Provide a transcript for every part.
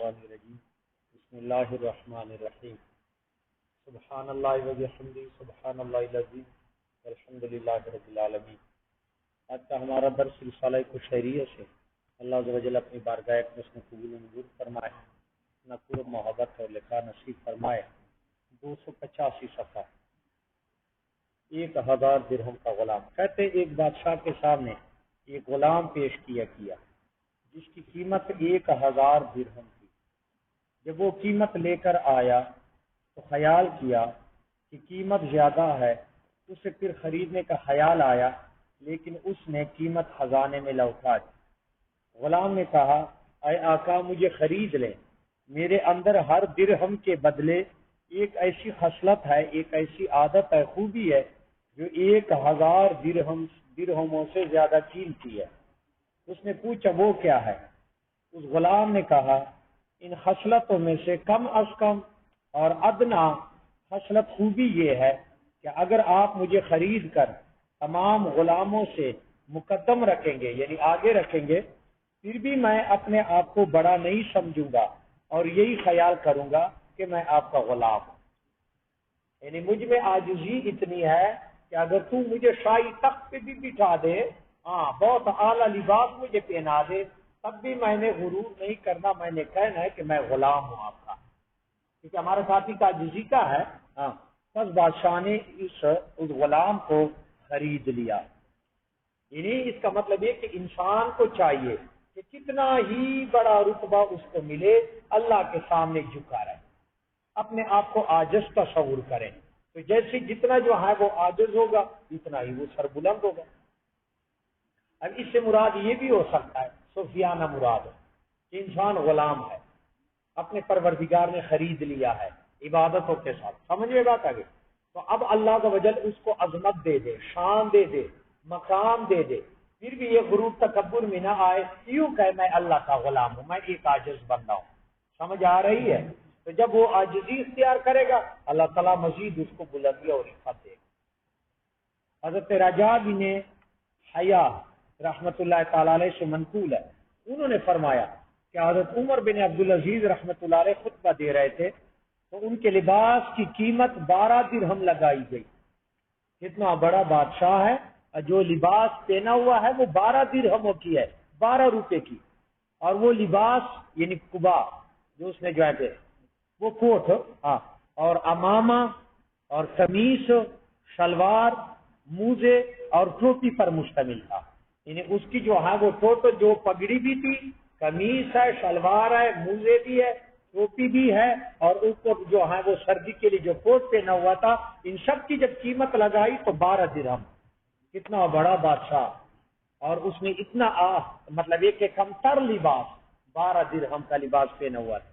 الشیطان الرجیم بسم اللہ الرحمن الرحیم سبحان اللہ و بحمدہ سبحان اللہ العظیم والحمد للہ رب العالمین۔ آج کا ہمارا درس رسالہ کشیریہ سے اللہ عز و جل اپنی بارگاہ اقدس میں قبول و منظور فرمائے، اپنا قرب محبت اور لقاء نصیب فرمائے۔ 285 صفحہ 1000 درہم کا غلام۔ کہتے ایک بادشاہ کے سامنے ایک غلام پیش کیا جس کی قیمت 1000 درہم تھی۔ جب وہ قیمت لے کر آیا تو خیال کیا کہ قیمت زیادہ ہے، اسے پھر خریدنے کا خیال آیا، لیکن اس نے قیمت خزانے میں لوٹا دی۔ غلام نے کہا، اے آقا مجھے خرید لیں، میرے اندر ہر درہم کے بدلے ایک ایسی خصلت ہے، ایک ایسی عادت ہے، خوبی ہے جو 1000 درہموں سے زیادہ قیمتی ہے۔ اس نے پوچھا وہ کیا ہے؟ اس غلام نے کہا، ان خصلتوں میں سے کم از کم اور ادنا خصلت خوبی یہ ہے کہ اگر آپ مجھے خرید کر تمام غلاموں سے مقدم رکھیں گے، یعنی آگے رکھیں گے، پھر بھی میں اپنے آپ کو بڑا نہیں سمجھوں گا اور یہی خیال کروں گا کہ میں آپ کا غلام ہوں۔ یعنی مجھ میں عاجزی اتنی ہے کہ اگر تو مجھے شاہی تخت پہ بھی بٹھا دے، بہت اعلیٰ لباس مجھے پہنا دے، تب بھی میں نے غرور نہیں کرنا، میں نے کہنا ہے کہ میں غلام ہوں آپ کا، کیونکہ ہمارے ساتھی کا عاجزی کا ہے۔ بس بادشاہ نے اس غلام کو خرید لیا۔ یعنی اس کا مطلب یہ کہ انسان کو چاہیے کہ کتنا ہی بڑا رتبہ اس کو ملے، اللہ کے سامنے جھکا رہے، اپنے آپ کو عاجز تصور کریں، تو جیسے جتنا جو ہے وہ عاجز ہوگا اتنا ہی وہ سربلند ہوگا۔ اب اس سے مراد یہ بھی ہو سکتا ہے، صوفیانہ مراد ہے کہ انسان غلام ہے، اپنے پروردگار نے خرید لیا ہے عبادتوں کے ساتھ، سمجھے بات آگے؟ تو اب اللہ کا وجل اس کو عظمت دے دے، شان دے دے، مقام دے دے، پھر بھی یہ غرور تکبر میں نہ آئے، یوں کہ میں اللہ کا غلام ہوں، میں ایک عاجز بندہ ہوں۔ سمجھ آ رہی ہے؟ تو جب وہ عاجزی اختیار کرے گا اللہ تعالیٰ مزید اس کو بلندی اور عزت دے گا۔ حضرت رجاء بن حیا رحمت اللہ تعالی علیہ سے منقول ہے، انہوں نے فرمایا کہ حضرت عمر بن عبدالعزیز رحمت اللہ علیہ خطبہ دے رہے تھے تو ان کے لباس کی قیمت 12 درہم لگائی گئی۔ کتنا بڑا بادشاہ ہے، جو لباس پہنا ہوا ہے وہ 12 درہموں کی ہے، 12 روپے کی، اور وہ لباس یعنی قبا جو اس نے جو ہے وہ کوٹ اور امامہ اور قمیص، شلوار، موزے اور ٹوپی پر مشتمل تھا۔ یعنی اس کی جو ہے وہ ٹوٹل جو پگڑی بھی تھی، قمیص ہے، شلوار ہے، موزے بھی ہے، ٹوپی بھی ہے، اور اوپر جو ہے وہ سردی کے لیے جو کوٹ پہنا ہوا تھا، ان سب کی جب قیمت لگائی تو 12 درہم۔ کتنا بڑا بادشاہ، اور اس نے اتنا مطلب ایک کم تر لباس 12 درہم کا لباس پہنا ہوا تھا۔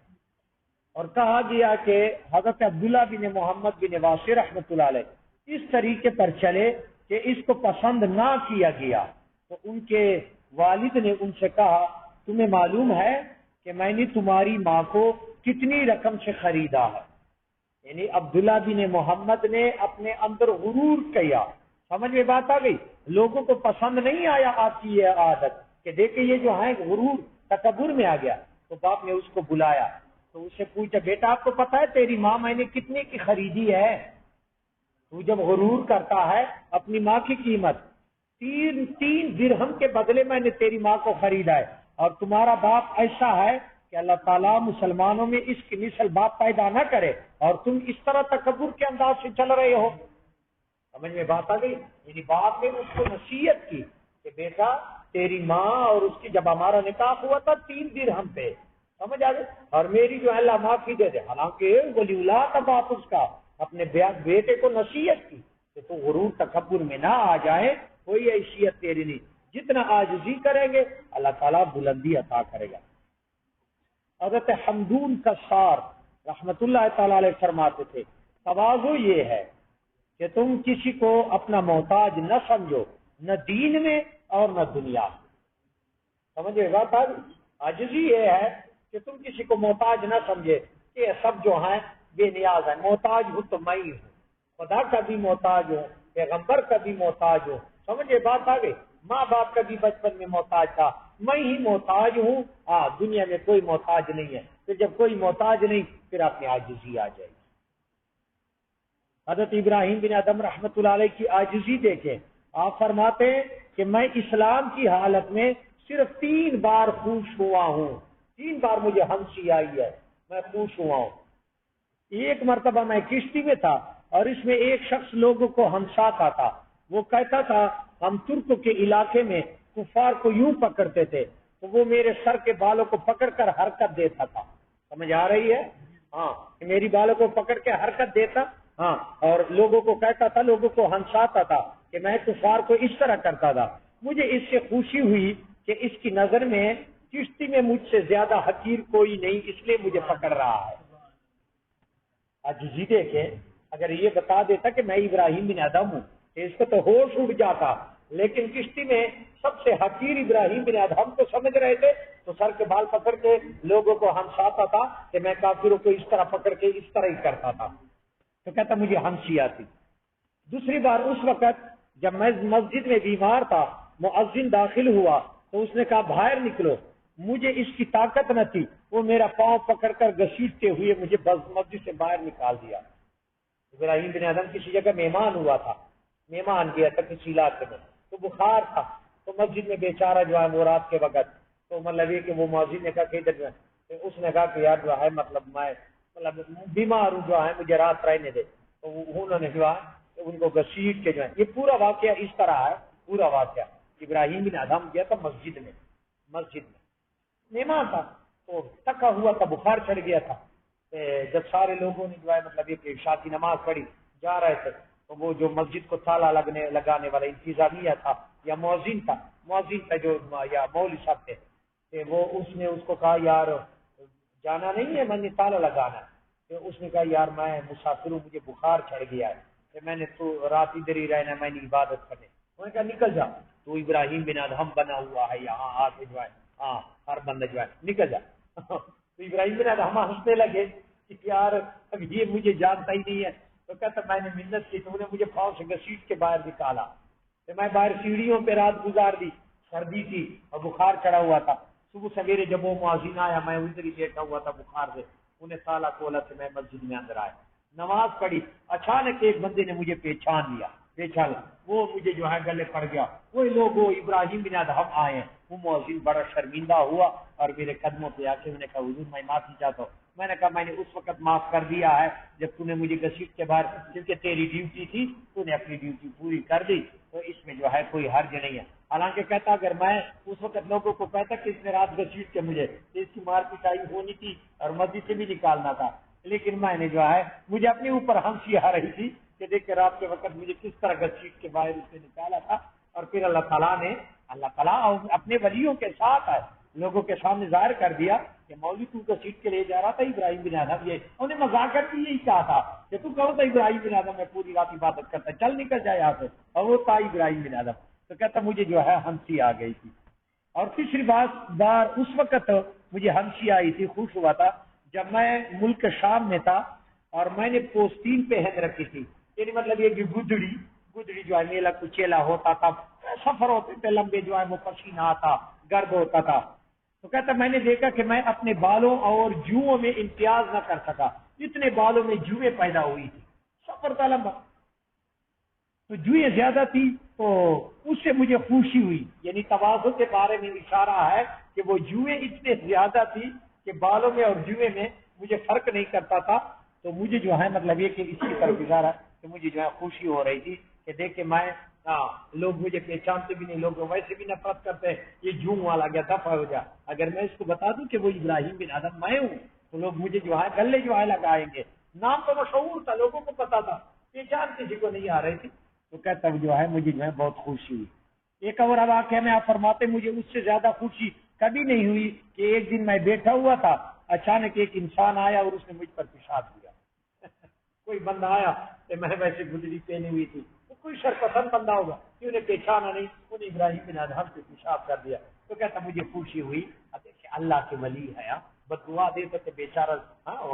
اور کہا گیا کہ حضرت عبداللہ بن محمد بن واسع رحمۃ اللہ علیہ اس طریقے پر چلے کہ اس کو پسند نہ کیا گیا، تو ان کے والد نے ان سے کہا، تمہیں معلوم ہے کہ میں نے تمہاری ماں کو کتنی رقم سے خریدا ہے؟ یعنی عبداللہ بن محمد نے اپنے اندر غرور کیا، سمجھ میں بات آ گئی؟ لوگوں کو پسند نہیں آیا آپ کی یہ عادت کہ دیکھیں یہ جو ہے غرور تکبر میں آ گیا، تو باپ نے اس کو بلایا تو اس سے پوچھا، بیٹا آپ کو پتا ہے تیری ماں میں نے کتنے کی خریدی ہے؟ تو جب غرور کرتا ہے اپنی ماں کی قیمت 3 درہم کے بدلے میں نے تیری ماں کو خریدا ہے، اور تمہارا باپ ایسا ہے کہ اللہ تعالیٰ مسلمانوں میں اس کی نسل باپ پیدا نہ کرے، اور تم اس طرح تکبر کے انداز سے چل رہے ہو۔ سمجھ میں بات آ گئی؟ یعنی باپ نے اس کو نصیحت کی کہ بیٹا تیری ماں اور اس کی جب ہمارا نکاح ہوا تھا 3 درہم پہ، سمجھ آ گئی، اور میری جو ہے اللہ معافی دے دے، حالانکہ ولی اللہ کا باپ اس کا اپنے بیٹے کو نصیحت کی کہ تو غرور تکبر میں نہ آ جائے، کوئی حیثیت تیری نہیں، جتنا عاجزی کریں گے اللہ تعالیٰ بلندی عطا کرے گا۔ حضرت حمدون کسار رحمت اللہ تعالی علیہ فرماتے تھے، تواضع یہ ہے کہ تم کسی کو اپنا محتاج نہ سمجھو، نہ دین میں اور نہ دنیا میں۔ سمجھے بات آ گئی؟ عاجزی یہ ہے کہ تم کسی کو محتاج نہ سمجھے کہ سب جو ہیں بے نیاز ہیں، محتاج ہوں تو میں ہی ہوں، خدا کا بھی محتاج ہوں، پیغمبر کا بھی محتاج ہوں۔ سمجھے بات آ گئی؟ ماں باپ کا بھی بچپن میں محتاج تھا، میں ہی محتاج ہوں، ہاں دنیا میں کوئی محتاج نہیں ہے، پھر جب کوئی محتاج نہیں پھر اپنی عاجزی آ جائے گی۔ حضرت ابراہیم بن ادم رحمۃ اللہ علیہ کی عاجزی دیکھیں، آپ فرماتے ہیں کہ میں اسلام کی حالت میں صرف 3 بار خوش ہوا ہوں، 3 بار مجھے ہنسی آئی ہے، میں خوش ہوا ہوں۔ ایک مرتبہ میں کشتی میں تھا اور اس میں ایک شخص لوگوں کو ہنساتا تھا، وہ کہتا تھا ہم ترک کے علاقے میں کفار کو یوں پکڑتے تھے تو وہ میرے سر کے بالوں کو پکڑ کر حرکت دیتا تھا، سمجھ آ رہی ہے؟ ہاں، میری بالوں کو پکڑ کے حرکت دیتا، ہاں، اور لوگوں کو کہتا تھا، لوگوں کو ہنساتا تھا کہ میں کفار کو اس طرح کرتا تھا۔ مجھے اس سے خوشی ہوئی کہ اس کی نظر میں کشتی میں مجھ سے زیادہ حقیر کوئی نہیں، اس لیے مجھے پکڑ رہا ہے۔ عاجزی دیکھیں، اگر یہ بتا دیتا کہ میں ابراہیم بن ادم ہوں کہ اس کو تو ہوش اڑ جاتا، لیکن کشتی میں سب سے حقیر ابراہیم بن ادم کو سمجھ رہے تھے تو سر کے بال پکڑ کے لوگوں کو ہنساتا تھا کہ میں کافروں کو اس طرح پکڑ کے اس طرح ہی کرتا تھا، تو کہتا مجھے ہنسی آتی۔ دوسری بار اس وقت جب میں مسجد میں بیمار تھا، مؤذن داخل ہوا تو اس نے کہا باہر نکلو، مجھے اس کی طاقت نہ تھی، وہ میرا پاؤں پکڑ کر گھسیٹتے ہوئے مجھے مسجد سے باہر نکال دیا۔ ابراہیم بن ادم کسی جگہ مہمان ہوا تھا، مہمان گیا تھا کسی علاقے میں، تو بخار تھا، تو مسجد میں بیچارہ جو ہے وہ رات کے وقت، تو مطلب یہ کہ وہ مؤذن نے کہا کہ ادھر جو ہے، اس نے کہا کہ یار جو ہے مطلب میں بیمار ہوں، جو ہے مجھے رات رہنے دے، تو انہوں نے جو ہے ان کو گھسیٹ کے جو ہے، یہ پورا واقعہ اس طرح ہے، پورا واقعہ ابراہیم بن ادم گیا تھا مسجد میں مہمان تھا، تو تھکا ہوا تھا، بخار چڑھ گیا تھا، جب سارے لوگوں نے جو ہے مطلب یہ عشاء کی نماز پڑھی جا رہے تھے تو وہ جو مسجد کو تالا لگانے والا انتظامیہ تھا یا مؤذن تھا جو یا مولوی صاحب تھے، کہ وہ اس نے اس کو کہا یار جانا نہیں ہے، میں نے تالا لگانا ہے، تو اس نے کہا یار میں مسافر ہوں، مجھے بخار چڑھ گیا ہے، کہ میں نے تو رات ادھر ہی رہنا، میں نے عبادت کرنے، انہوں نے کہا نکل جا، تو ابراہیم بن ادم بنا ہوا ہے یہاں آ کے جو ہے، ہاں ہر بندہ جو ہے نکل جا۔ تو ابراہیم بن ادم ہنسنے لگے کہ یار اب یہ مجھے جانتا ہی نہیں ہے، تو کہتا میں نے منت کی، تو انہوں نے مجھے پاؤں سے گھسیٹ کے باہر نکالا، تو میں باہر سیڑھیوں پہ رات گزار دی، سردی تھی اور بخار چڑھا ہوا تھا، صبح سویرے جب وہ مؤذن آیا میں ادھر ہی بیٹھا ہوا تھا بخار سے، انہیں تالا کھولا سے میں مسجد میں اندر آیا، نماز پڑھی، اچانک ایک بندے نے مجھے پہچان لیا، وہ مجھے جو ہے گلے پڑ گیا، وہی لوگ وہ ابراہیم بن ادم آئے ہیں، وہ مؤذن بڑا شرمندہ ہوا اور میرے قدموں پہ آ کے میں نے کہا حضور میں معافی چاہتا ہوں، میں نے کہا میں نے اس وقت معاف کر دیا ہے جب تو نے مجھے گھسیٹ کے باہر، کیونکہ تیری ڈیوٹی تھی، تو نے اپنی ڈیوٹی پوری کر دی، تو اس میں جو ہے کوئی حرج نہیں ہے۔ حالانکہ کہتا اگر میں اس وقت لوگوں کو کہتا کہ اس نے رات گھسیٹ کے مجھے، اس کی مار پٹائی ہونی تھی اور مسجد سے بھی نکالنا تھا، لیکن میں نے جو ہے مجھے اپنے اوپر ہنسی آ رہی تھی کہ دیکھ کے رات کے وقت مجھے کس طرح گھسیٹ کے باہر اس نے نکالا تھا، اور پھر اللہ تعالیٰ اپنے ولیوں کے ساتھ ہے، لوگوں کے سامنے ظاہر کر دیا کہ مولوی تو گھسیٹ کے لے جا رہا تھا ابراہیم بن ادم، یہ انہوں نے مذاق کر کے یہی کہا تھا کہ تو کہو تو ابراہیم بن ادم میں پوری رات عبادت کرتا، چل نکل جائے یہاں سے، اور وہ تھا ابراہیم بن ادم، تو کہتا مجھے جو ہے ہنسی آ گئی تھی۔ اور تیسری بار اس وقت مجھے ہنسی آئی تھی، خوش ہوا تھا جب میں ملک شام میں تھا اور میں نے پوستین پہن رکھی تھی، یعنی مطلب یہ کہ گدڑی جو ہے میلا کچیلا ہوتا تھا، سفر ہوتے تھے لمبے، جو ہے وہ پسینہ آتا، گرد ہوتا تھا، تو کہتا میں نے دیکھا کہ میں اپنے بالوں اور جوؤں میں امتیاز نہ کر سکا، اتنے بالوں میں جوئیں پیدا ہوئی تھی، سفر تھا لمبا، تو جوئیں زیادہ تھی تو اس سے مجھے خوشی ہوئی، یعنی تواضع کے بارے میں اشارہ ہے کہ وہ جوئیں اتنے زیادہ تھی کہ بالوں میں اور جوئیں میں مجھے فرق نہیں کرتا تھا، تو مجھے جو ہے مطلب یہ کہ اس کی طرف اشارہ کہ مجھے جو ہے خوشی ہو رہی تھی کہ دیکھ کے میں لوگ مجھے پہچانتے بھی نہیں، لوگ ویسے بھی نفرت کرتے ہیں، یہ جھوم والا گیا دفع ہو جا، اگر میں اس کو بتا دوں کہ وہ ابراہیم بن ادم میں ہوں تو لوگ مجھے جو ہے گلے جو ہے لگائیں گے، نام تو مشہور تھا، لوگوں کو پتا تھا، پہچان کسی کو نہیں آ رہی تھی، تو کہتا جو ہے مجھے جو ہے بہت خوشی ہوئی۔ ایک اور واقعہ میں آپ فرماتے مجھے اس سے زیادہ خوشی کبھی نہیں ہوئی کہ ایک دن میں بیٹھا ہوا تھا، اچانک ایک انسان آیا اور اس نے مجھ پر پیشاب کیا کوئی بندہ آیا کہ میں ویسے گدڑی پہنی ہوئی تھی، تو کوئی شرپسند بندہ ہوگا کہ انہیں پہچانا نہیں، انہیں ابراہیم بن ادم سے پیشاب کر دیا، تو کہتا مجھے خوشی ہوئی، دیکھیں اللہ کے ولی ہے، بد دعا دے تو بیچارہ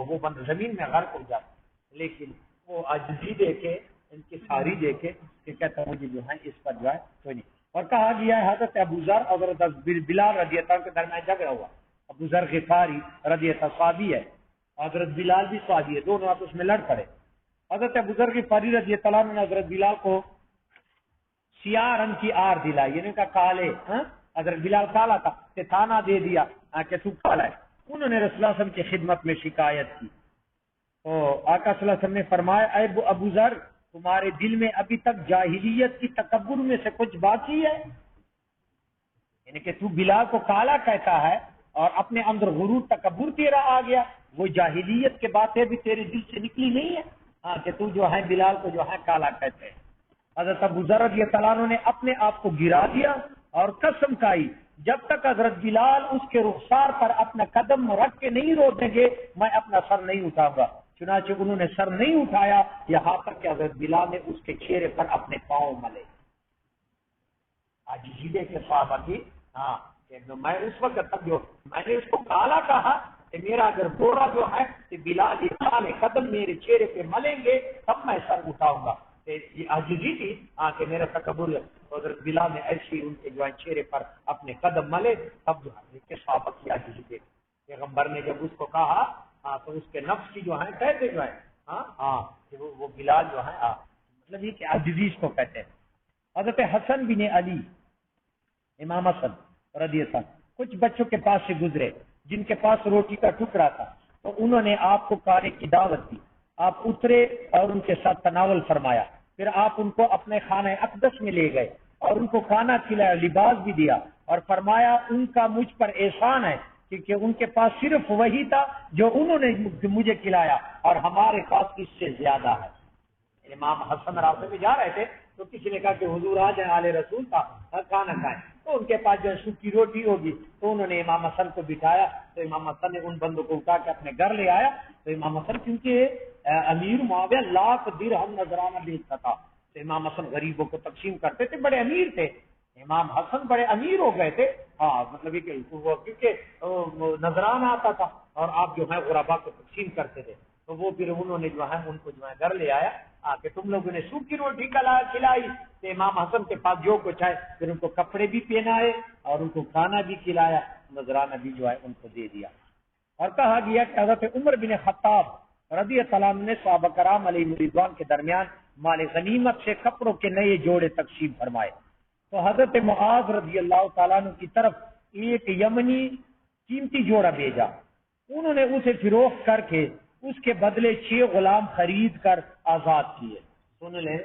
وہ بند زمین میں غرق ہو جاتا، لیکن وہ عجزی دیکھے، ان کی ساری دیکھے کہ کہتا مجھے جو ہے اس پر جو ہے کوئی نہیں۔ اور کہا گیا ہے حضرت ابو ذر اور حضرت بلال رضی اللہ عنہ کے درمیان جھگڑا ہوا. ابو ذر غفاری رضی اللہ عنہ صحابی ہے، حضرت بلال بھی صحابی ہے، دونوں آپس میں لڑ پڑے. حضرت ابو ذر غفاری رضی اللہ عنہ نے حضرت بلال کو سیاہ رنگ کی آر دلائی، یعنی کہا کالے. حضرت بلال کالا تھا، تھانہ دے دیا کہ تو کالا ہے. انہوں نے رسول اللہ صلی اللہ علیہ وسلم کی خدمت میں شکایت کی تو آقا صلی اللہ علیہ وسلم نے فرمایا اے ابو ذر، تمہارے دل میں ابھی تک جاہلیت کی تکبر میں سے کچھ باقی ہے؟ یعنی کہ تو بلال کو کالا کہتا ہے اور اپنے اندر غرور تکبر تیرا آ گیا، وہ جاہلیت کے باتیں بھی تیرے دل سے نکلی نہیں ہے کہ تو جو ہے بلال کو جو ہے کالا کہتے ہیں. حضرت ابو ذر رضی اللہ عنہ نے اپنے آپ کو گرا دیا اور قسم کھائی جب تک حضرت بلال اس کے رخسار پر اپنا قدم رکھ کے نہیں روکیں گے میں اپنا سر نہیں اٹھاؤں گا. چنانچہ انہوں نے سر نہیں اٹھایا یہاں تک کہ حضرت بلال نے اس کے چہرے پر اپنے پاؤں ملے. آج جیدے کے صحابہ کی میں اس وقت تک جو میں نے اس کو کالا کہا کہ میرا اگر گورا جو ہے کہ بلال یہ قدم میرے چہرے پہ ملیں گے تب میں سر اٹھاؤں گا. یہ عاجزی تھی کہ میرا تکبر حضرت بلال نے ایسی ان کے جو ہے چہرے پر اپنے قدم ملے تب جو ہے صحابہ کی عاجزی تھی. پیغمبر نے جب اس کو کہا تو اس کے نفس کی جو ہے کہتے جو ہے وہ بلال جو ہے مطلب یہ کہ عاجزی اس کو کہتے ہیں. حضرت حسن بن علی امام حسن رضی اللہ عنہ کچھ بچوں کے پاس سے گزرے جن کے پاس روٹی کا ٹکڑا تھا تو انہوں نے آپ کو کھانے کی دعوت دی. آپ اترے اور ان کے ساتھ تناول فرمایا، پھر آپ ان کو اپنے خانہ اقدس میں لے گئے اور ان کو کھانا کھلایا، لباس بھی دیا اور فرمایا ان کا مجھ پر احسان ہے کیونکہ ان کے پاس صرف وہی تھا جو انہوں نے مجھے کھلایا اور ہمارے پاس اس سے زیادہ ہے. امام حسن راستے میں جا رہے تھے تو کسی نے کہا کہ حضور آ جائیں آل رسول کا کھانا کھائیں، تو ان کے پاس جو سوکھی روٹی ہوگی تو انہوں نے امام حسن کو بٹھایا. تو امام حسن نے ان بندوں کو اٹھا کے اپنے گھر لے آیا. تو امام حسن کیونکہ امیر معاویہ لاکھ درہم نذرانہ بیچتا تھا تو امام حسن غریبوں کو تقسیم کرتے تھے، بڑے امیر تھے. امام حسن بڑے امیر ہو گئے تھے مطلب یہ کیونکہ نذرانہ آتا تھا اور آپ جو ہے غربا کو تقسیم کرتے تھے. تو وہ پھر انہوں نے جو ہے ان کو جو ہے گھر لے آیا کہ تم لوگوں نے سوکھی روٹی کھلائی. تو امام حسن کے پاس جو کچھ ہے پھر ان کو کپڑے بھی پہنائے اور ان کو کھانا بھی کھلایا، نذرانہ بھی جو ہے ان کو دے دیا. اور کہا گیا کہ حضرت عمر بن خطاب رضی اللہ عنہ نے صحابہ کرام علیہ رضوان کے درمیان مال غنیمت سے کپڑوں کے نئے جوڑے تقسیم فرمائے. تو حضرت معاذ رضی اللہ تعالیٰ عنہ کی طرف ایک یمنی قیمتی جوڑا بھیجا. انہوں نے اسے فروخت کر کے اس کے بدلے 6 غلام خرید کر آزاد کیے. سن لیں،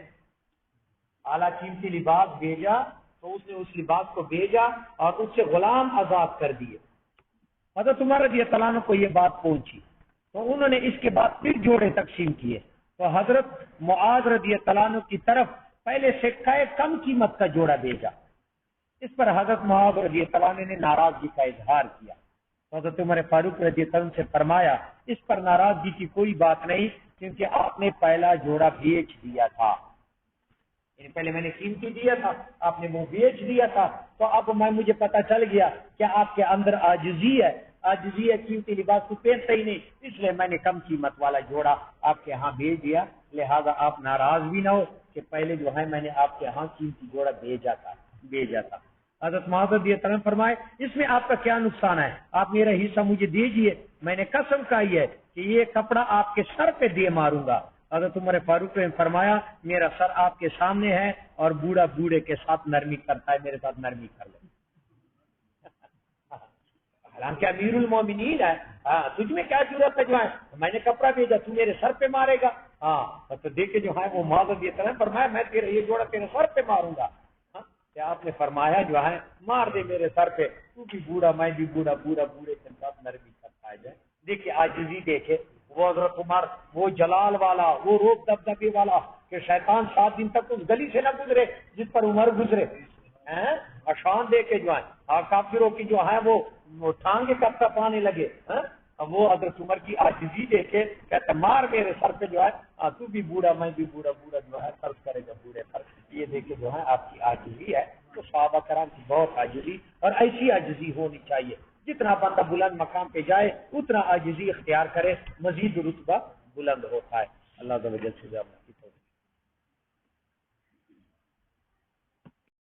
اعلیٰ قیمتی لباس بھیجا تو اس نے اس لباس کو بھیجا اور اس سے غلام آزاد کر دیے. حضرت عمر رضی اللہ عنہ کو یہ بات پہنچی تو انہوں نے اس کے بعد پھر جوڑے تقسیم کیے. تو حضرت معاذ رضی اللہ عنہ کی طرف پہلے سے کم قیمت کا جوڑا بھیجا. اس پر حضرت معاذ رضی اللہ عنہ نے ناراضگی کا اظہار کیا. حضرت عمر فاروق رضی اللہ عنہ سے فرمایا اس پر ناراضگی کی کوئی بات نہیں کیونکہ آپ نے پہلا جوڑا بیچ دیا تھا، یعنی پہلے میں نے قیمتی دیا تھا آپ نے وہ بیچ دیا تھا. تو اب مجھے پتا چل گیا کہ آپ کے اندر عاجزی ہے قیمتی لباس کو پہنتا ہی نہیں، اس لیے میں نے کم قیمت والا جوڑا آپ کے ہاں بھیج دیا. لہذا آپ ناراض بھی نہ ہو کہ پہلے جو ہے میں نے آپ کے ہاں قیمتی جوڑا بھیجا تھا. حضرت معاذ رضی اللہ عنہ فرمائے اس میں آپ کا کیا نقصان ہے، آپ میرا حصہ مجھے دیجیے، میں نے قسم کھائی ہے کہ یہ کپڑا آپ کے سر پہ دے ماروں گا. حضرت عمر فاروق نے فرمایا میرا سر آپ کے سامنے ہے اور بوڑھا بوڑھے کے ساتھ نرمی کرتا ہے، میرے ساتھ نرمی کر لے. حالانکہ امیر المومنین ہے، تجھ میں کیا ضرورت ہے جو ہے میں نے کپڑا بھیجا تو میرے سر پہ مارے گا. تو دیکھے جو ہے وہ معاذ یہ طرح فرمایا میں یہ جوڑا تیرے سر پہ ماروں گا. آپ نے فرمایا جو ہے مار دے میرے سر پہ، تو بھی بوڑھا میں بھی بوڑھا بوڑھے کے ساتھ نرمی کرتا ہے. دیکھیے عاجزی دیکھے وہ حضرت عمر، وہ جلال والا، وہ روب دبدبے والا کہ شیطان 7 دن تک اس گلی سے نہ گزرے جس پر عمر گزرے. اشان دے کے جو ہے کافروں کی جو ہے وہ ٹانگے کب کب آنے لگے. وہ حضرت عمر کی عاجزی دیکھے کہتا مار میرے سر پہ جو ہے تو بھی بوڑھا میں بھی بوڑھا جو ہے فرض کرے گا بوڑھے پر. یہ دیکھے جو ہے آپ کی عاجزی ہے. تو صحابہ کرام کی بہت عاجزی اور ایسی عاجزی ہونی چاہیے. جتنا بندہ بلند مقام پہ جائے اتنا عاجزی اختیار کرے، مزید رتبہ بلند ہوتا ہے. اللہ تعالی سے